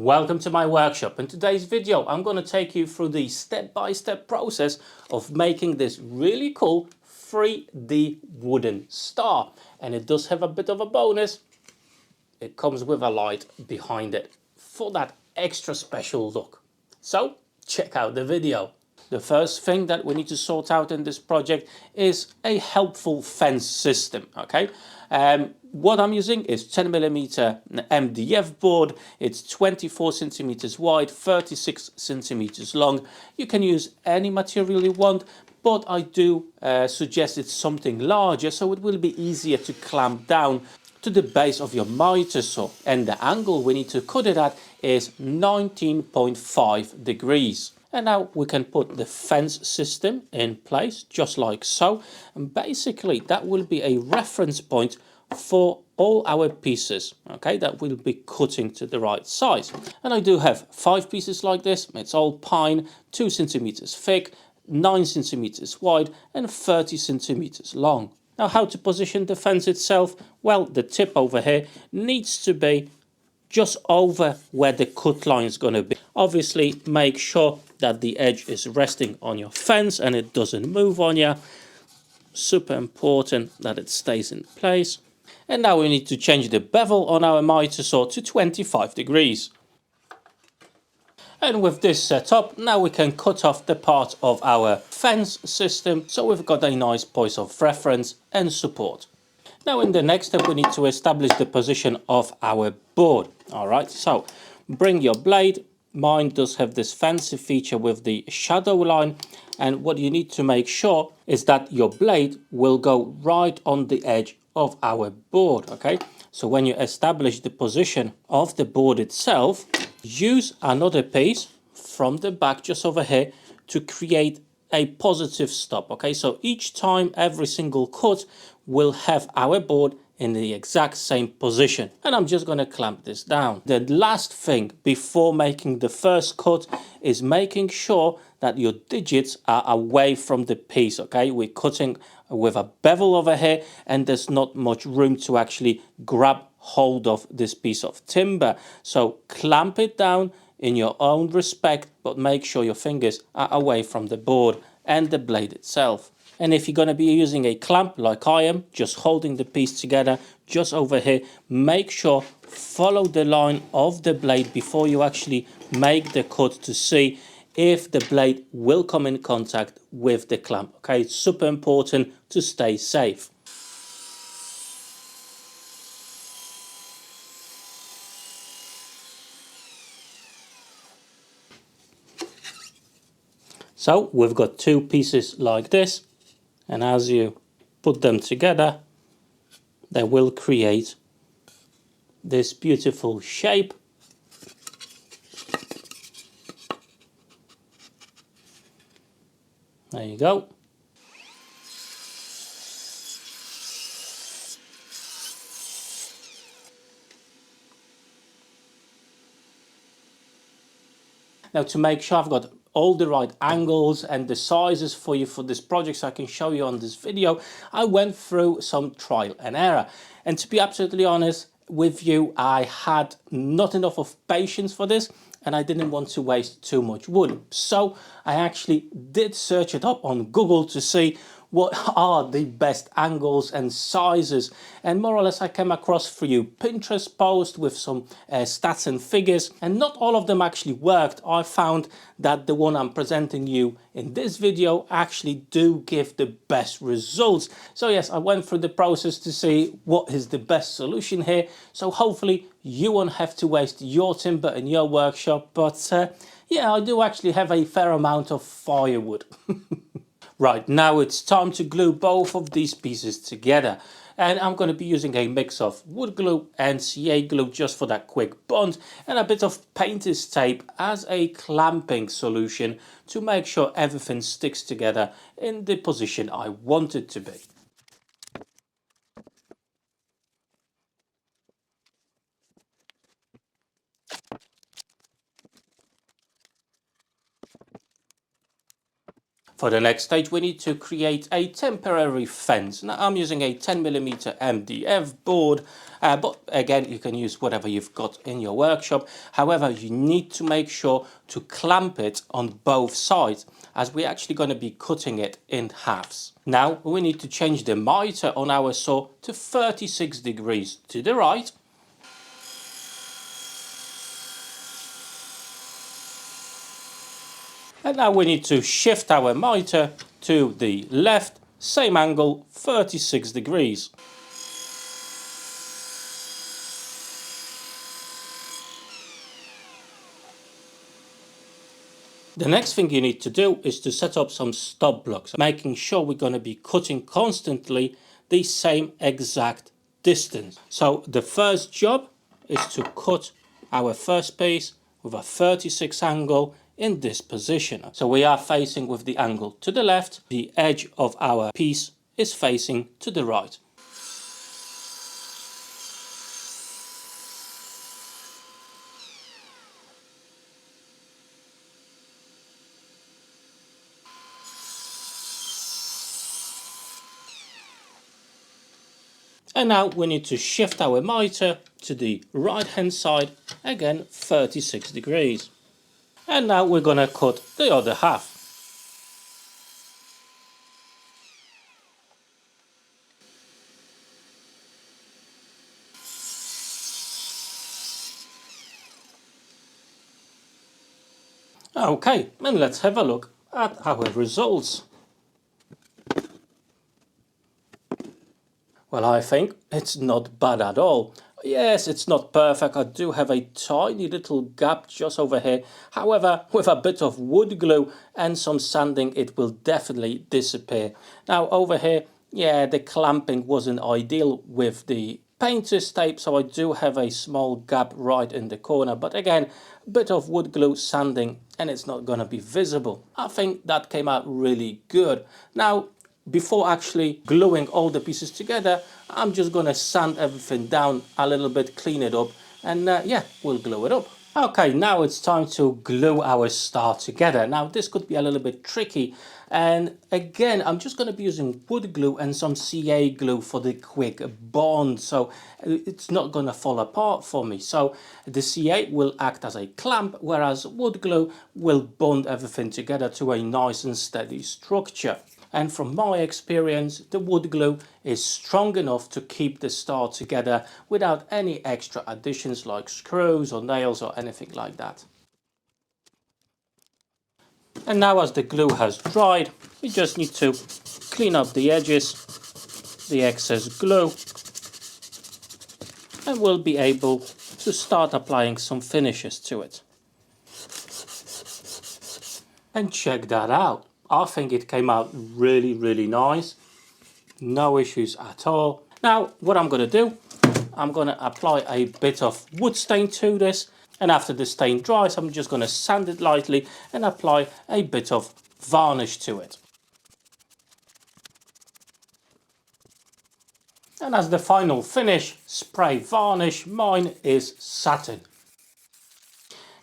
Welcome to my workshop. In today's video I'm going to take you through the step-by-step process of making this really cool 3D wooden star, and it does have a bit of a bonus. It comes with a light behind it for that extra special look. So check out the video. The first thing that we need to sort out in this project is a helpful fence system. Okay, what I'm using is 10mm MDF board. It's 24 centimeters wide, 36 centimeters long. You can use any material you want, but I do suggest it's something larger so it will be easier to clamp down to the base of your miter saw, and the angle we need to cut it at is 19.5 degrees. And now we can put the fence system in place just like so, and basically that will be a reference point for all our pieces, okay, that will be cutting to the right size. And I do have 5 pieces like this. It's all pine, 2 centimeters thick, 9 centimeters wide and 30 centimeters long. Now, how to position the fence itself? Well, the tip over here needs to be just over where the cut line is going to be. Obviously, make sure that the edge is resting on your fence and it doesn't move on you. Super important that it stays in place. And now we need to change the bevel on our miter saw to 25 degrees. And with this set up, now we can cut off the part of our fence system, so we've got a nice point of reference and support. Now in the next step we need to establish the position of our board. Alright, so bring your blade. Mine does have this fancy feature with the shadow line, and what you need to make sure is that your blade will go right on the edge of our board. Okay, so when you establish the position of the board itself, use another piece from the back just over here to create a positive stop. Okay, so each time, every single cut will have our board in the exact same position, and I'm just going to clamp this down. The last thing before making the first cut is making sure that your digits are away from the piece. Okay, we're cutting with a bevel over here and there's not much room to actually grab hold of this piece of timber, so clamp it down in your own respect, but make sure your fingers are away from the board and the blade itself. And if you're going to be using a clamp like I am, just holding the piece together just over here, make sure follow the line of the blade before you actually make the cut to see if the blade will come in contact with the clamp. Okay, it's super important to stay safe. So we've got 2 pieces like this, and as you put them together, they will create this beautiful shape. There you go. Now, to make sure I've got all the right angles and the sizes for you for this project so I can show you on this video, I went through some trial and error. And to be absolutely honest with you, I had not enough of patience for this and I didn't want to waste too much wood. So I actually did search it up on Google to see what are the best angles and sizes, and more or less I came across a few Pinterest posts with some stats and figures, and not all of them actually worked. I found that the one I'm presenting you in this video actually do give the best results. So yes, I went through the process to see what is the best solution here, so hopefully you won't have to waste your timber in your workshop. But yeah, I do actually have a fair amount of firewood. Right, now it's time to glue both of these pieces together. And I'm going to be using a mix of wood glue and CA glue just for that quick bond, and a bit of painter's tape as a clamping solution to make sure everything sticks together in the position I want it to be. For the next stage, we need to create a temporary fence. Now I'm using a 10mm MDF board, but again, you can use whatever you've got in your workshop. However, you need to make sure to clamp it on both sides, as we're actually going to be cutting it in halves. Now we need to change the miter on our saw to 36 degrees to the right. And now we need to shift our miter to the left, same angle, 36 degrees. The next thing you need to do is to set up some stop blocks, making sure we're going to be cutting constantly the same exact distance. So the first job is to cut our first piece with a 36 angle in this position. So we are facing with the angle to the left, the edge of our piece is facing to the right. And now we need to shift our miter to the right hand side, again 36 degrees. And now we're going to cut the other half. Okay, and let's have a look at our results. Well, I think it's not bad at all. Yes, it's not perfect. I do have a tiny little gap just over here. However, with a bit of wood glue and some sanding, it will definitely disappear. Now over here, yeah, the clamping wasn't ideal with the painter's tape, so I do have a small gap right in the corner. But again, a bit of wood glue, sanding, and it's not going to be visible. I think that came out really good. Now, before actually gluing all the pieces together, I'm just going to sand everything down a little bit, clean it up, and yeah, we'll glue it up. Okay, now it's time to glue our star together. Now this could be a little bit tricky, and again I'm just going to be using wood glue and some CA glue for the quick bond, so it's not going to fall apart for me. So the CA will act as a clamp, whereas wood glue will bond everything together to a nice and steady structure. And from my experience, the wood glue is strong enough to keep the star together without any extra additions like screws or nails or anything like that. And now as the glue has dried, we just need to clean up the edges, the excess glue, and we'll be able to start applying some finishes to it. And check that out. I think it came out really nice. No issues at all. Now what I'm going to do, I'm going to apply a bit of wood stain to this, and after the stain dries I'm just going to sand it lightly and apply a bit of varnish to it. And as the final finish, spray varnish. Mine is satin.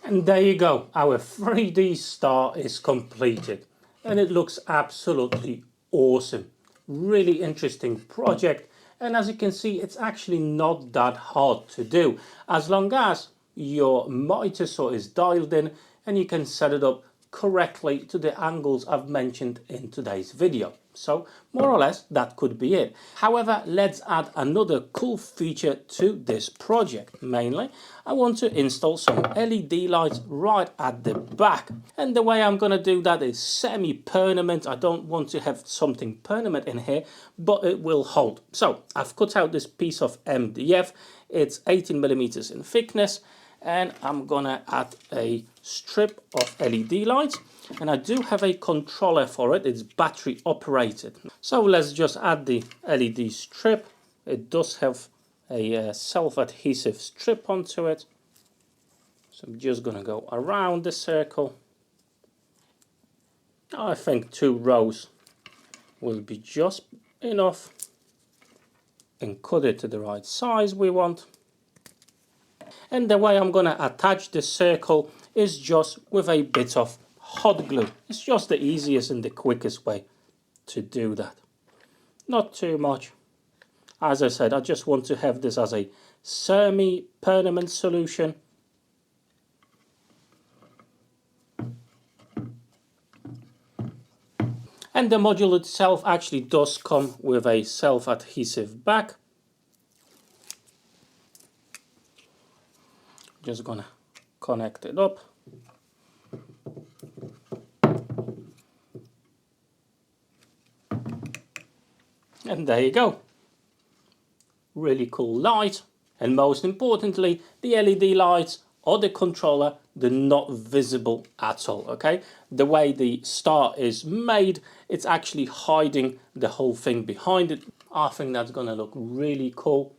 And there you go, our 3D star is completed. And it looks absolutely awesome. Really interesting project, and as you can see, it's actually not that hard to do as long as your miter saw is dialed in and you can set it up correctly to the angles I've mentioned in today's video. So more or less that could be it. However, let's add another cool feature to this project. Mainly, I want to install some LED lights right at the back. And the way I'm going to do that is semi-permanent. I don't want to have something permanent in here, but it will hold. So I've cut out this piece of MDF. It's 18mm in thickness. And I'm going to add a strip of LED lights. And I do have a controller for it. It's battery operated. So let's just add the LED strip. It does have a self-adhesive strip onto it. So I'm just going to go around the circle. I think 2 rows will be just enough. And cut it to the right size we want. And the way I'm going to attach the circle is just with a bit of hot glue. It's just the easiest and the quickest way to do that. Not too much. As I said, I just want to have this as a semi-permanent solution. And the module itself actually does come with a self-adhesive back. Just gonna connect it up. And there you go. Really cool light. And most importantly, the LED lights or the controller, they're not visible at all, okay? The way the star is made, it's actually hiding the whole thing behind it. I think that's gonna look really cool.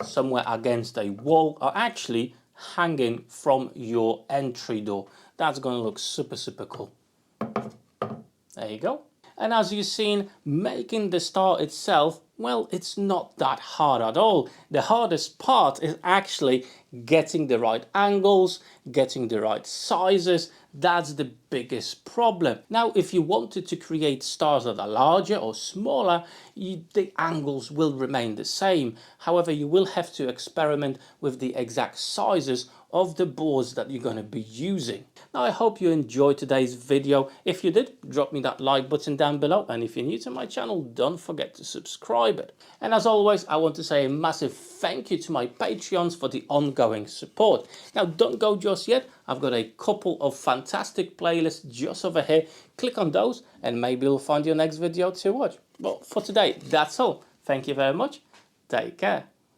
Somewhere against a wall, or actually hanging from your entry door. That's gonna look super, super cool. There you go. And as you've seen, making the star itself, well, it's not that hard at all. The hardest part is actually getting the right angles, getting the right sizes. That's the biggest problem. Now, if you wanted to create stars that are larger or smaller, the angles will remain the same. However, you will have to experiment with the exact sizes of the boards that you're going to be using. Now, I hope you enjoyed today's video. If you did, drop me that like button down below. And if you're new to my channel, don't forget to subscribe it. And as always, I want to say a massive thank you to my Patreons for the ongoing support. Now, don't go just yet. I've got a couple of fantastic playlists just over here. Click on those and maybe you'll find your next video to watch. Well, for today, that's all. Thank you very much. Take care.